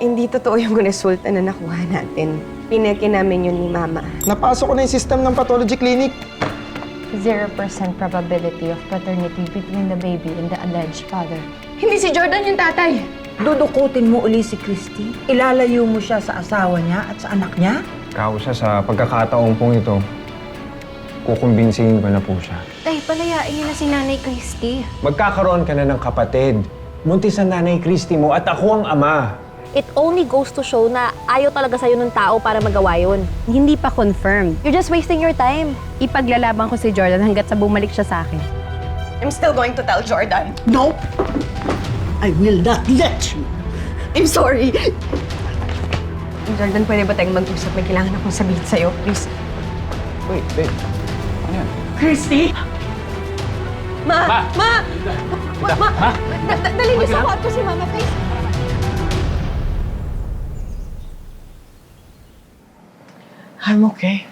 Hindi totoo yung resulta na nakuha natin. Pineke namin yun ni Mama. Napasok ko na yung system ng pathology clinic. 0% probability of paternity between the baby and the alleged father. Hindi si Jordan yung tatay! Dudukutin mo uli si Christy? Ilalayo mo siya sa asawa niya at sa anak niya? Kausa sa pagkakataong pong ito, kukumbinsihin ko na po siya. Tay, palayain niyo na si Nanay Christy. Magkakaroon ka na ng kapatid. Muntis ang Nanay Christy mo at ako ang ama. It only goes to show na ayaw talaga sa'yo ng tao para magawa yun. Hindi pa confirmed. You're just wasting your time. Ipaglalaban ko si Jordan hanggat sa bumalik siya sa akin. I'm still going to tell Jordan. No! I will not let you! I'm sorry. Jordan, pwede ba tayong mag-usap? May kailangan akong sabihin sa'yo, please. Wait, babe. Ano yan? Christy? Ma! Dali niyo sa kwarto si Mama, please. I'm okay.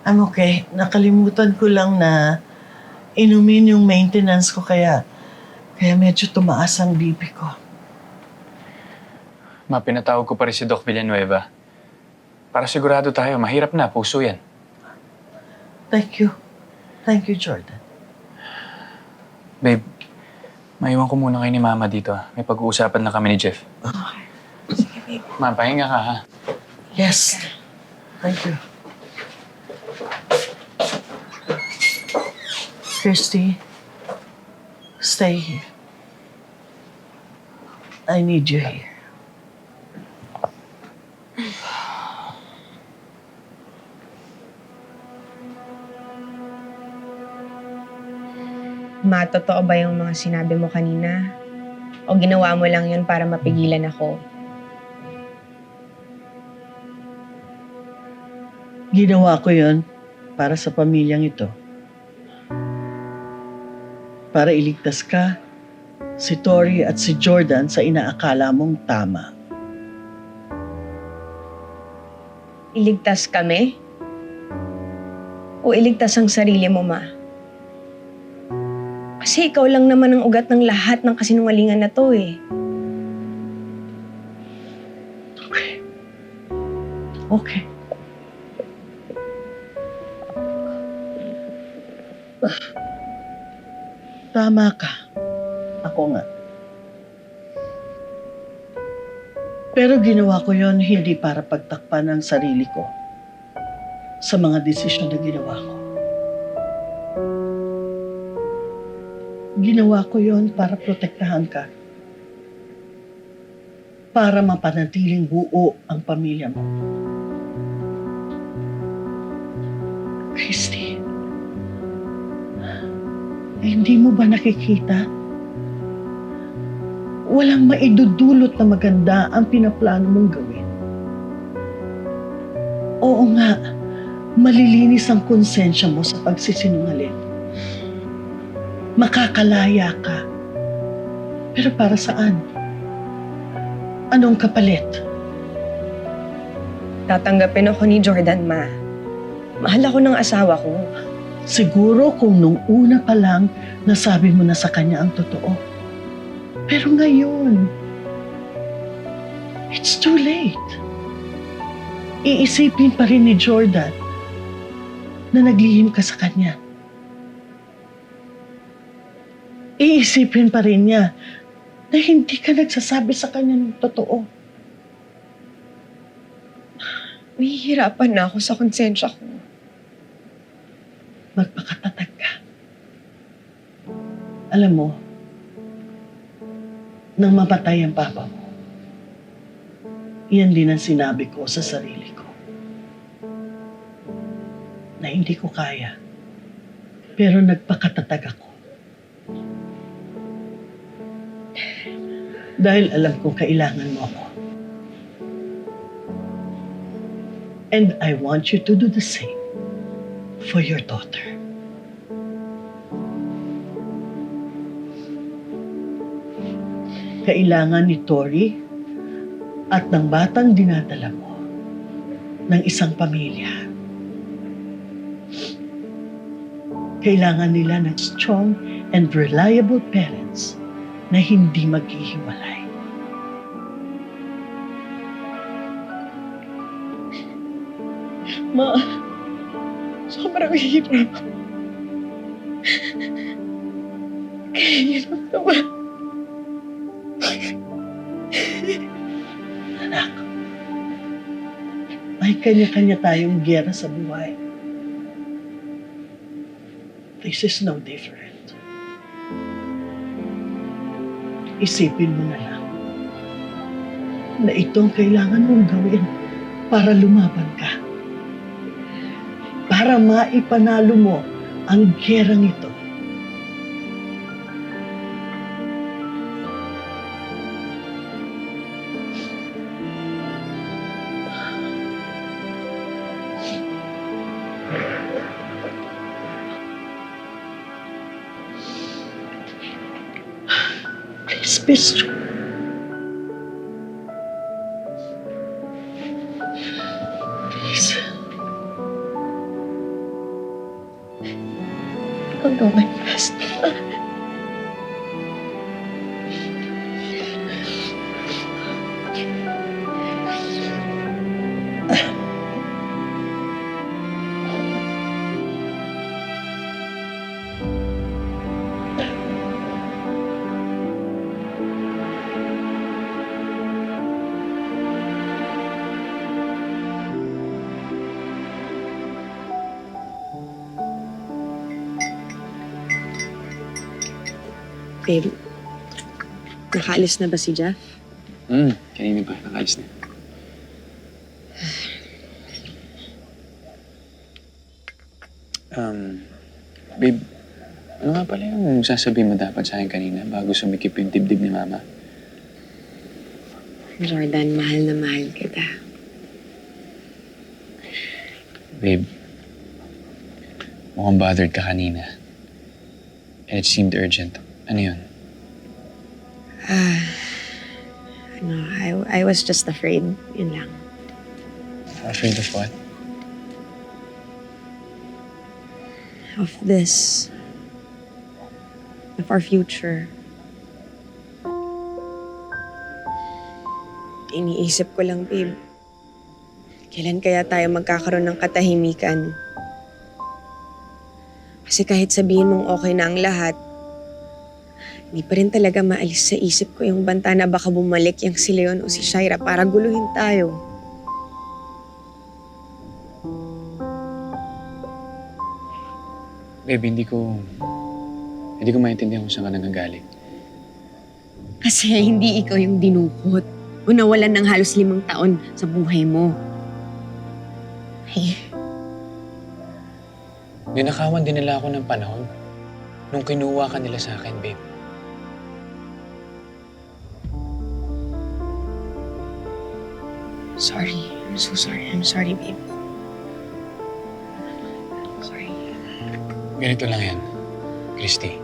I'm okay. Nakalimutan ko lang na inumin yung maintenance ko kaya medyo tumaas ang BP ko. Ma, pinatawag ko pa rin si Doc Villanueva. Para sigurado tayo, mahirap na, puso yan. Thank you. Thank you, Jordan. Babe, maiwan ko muna kayo ni Mama dito. May pag-uusapan na kami ni Jeff. Sige, babe. Ma, pahinga ka ha. Yes. Thank you. Christy, stay here. I need you here. Ma, totoo ba yung mga sinabi mo kanina? O ginawa mo lang yun para mapigilan ako? Ginawa ko yon para sa pamilyang ito. Para iligtas ka, si Tori at si Jordan sa inaakala mong tama. Iligtas kami? O iligtas ang sarili mo, Ma? Kasi ikaw lang naman ang ugat ng lahat ng kasinungalingan na to eh. Okay. Okay. Tama ka. Ako nga. Pero ginawa ko yon hindi para pagtakpan ang sarili ko sa mga desisyon na ginawa ko. Ginawa ko yon para protektahan ka. Para mapanatiling buo ang pamilya mo. Christy, hindi mo ba nakikita? Walang maidudulot na maganda ang pinaplano mong gawin. Oo nga, malilinis ang konsensya mo sa pagsisinungaling. Makakalaya ka. Pero para saan? Anong kapalit? Tatanggapin ako ni Jordan, Ma. Mahal ako ng asawa ko. Siguro kung nung una pa lang nasabi mo na sa kanya ang totoo. Pero ngayon, it's too late. Iisipin pa rin ni Jordan na naglihim ka sa kanya. Iisipin pa rin niya na hindi ka nagsasabi sa kanya ng totoo. Nahihirapan na ako sa konsensya ko. Magpakatatag ka. Alam mo, nang mamatay ang papa mo, iyan din ang sinabi ko sa sarili ko. Na hindi ko kaya, pero nagpakatatag ako. Dahil alam ko kailangan mo ako. And I want you to do the same for your daughter. Kailangan ni Tori at ng batang dinadala mo ng isang pamilya. Kailangan nila ng strong and reliable parents na hindi maghihiwalay. Ma, sobrang hirap. Kaya hirap na ba? Anak, may kanya-kanya tayong giyera sa buhay. This is no different. Isipin mo na lang na itong kailangan mong gawin para lumaban ka. Para maipanalo mo ang gyerang ito. Please be strong. Please. I'll do my best. Babe, nakaalis na ba si Jeff? Kanina ba? Nakalis na. Babe, ano nga pala yung sasabihin mo dapat sa akin kanina bago sumikip yung dibdib ni Mama? Jordan, mahal na mahal kita. Babe, mukhang bothered ka kanina. And it seemed urgent. Ano yun? I was just afraid. Yun lang. Afraid of what? Of this. Of our future. Iniisip ko lang, babe. Kailan kaya tayo magkakaroon ng katahimikan? Kasi kahit sabihin mong okay na ang lahat, hindi pa rin talaga maalis sa isip ko yung banta na baka bumalik yung si Leon o si Shaira para guluhin tayo. Babe, hindi ko maintindihan kung saan ka nagagaling. Kasi hindi ikaw yung dinukot o nawalan ng halos 5 taon sa buhay mo. Ay, Ninakawan din nila ako ng panahon nung kinuha ka nila sa akin, babe. sorry. I'm so sorry. I'm sorry, babe. Sorry. Ganito lang yan, Christy.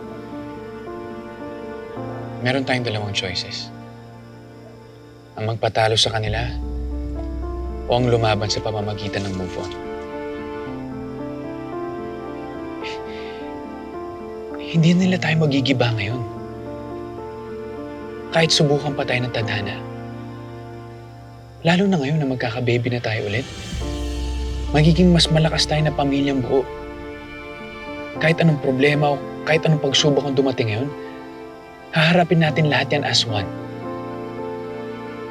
Meron tayong 2 choices. Ang magpatalo sa kanila o ang lumaban sa pamamagitan ng move on. Hindi nila tayo magigiba ngayon. Kahit subukan pa tayo ng tadhana. Lalo na ngayon na magkaka-baby na tayo ulit. Magiging mas malakas tayo na pamilyang buo. Kahit anong problema o kahit anong pagsubok ang dumating ngayon, haharapin natin lahat yan as one.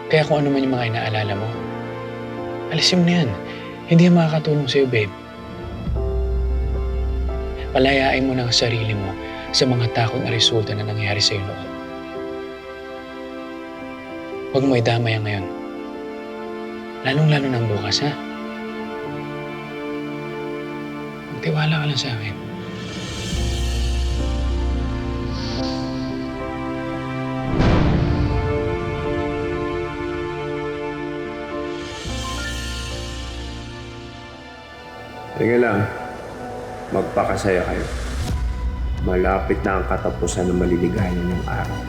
Kaya kung ano man yung mga inaalala mo, alisin mo na yan. Hindi yan makakatulong sa'yo, babe. Palayain mo na ang sarili mo sa mga takot na resulta na nangyari sa'yo noon. Huwag mo idamay ang ngayon. Lalong-lalo ng bukas, ha? Magtiwala ka lang sa akin. Sige lang, magpakasaya kayo. Malapit na ang katapusan ng maliligayan niyong araw.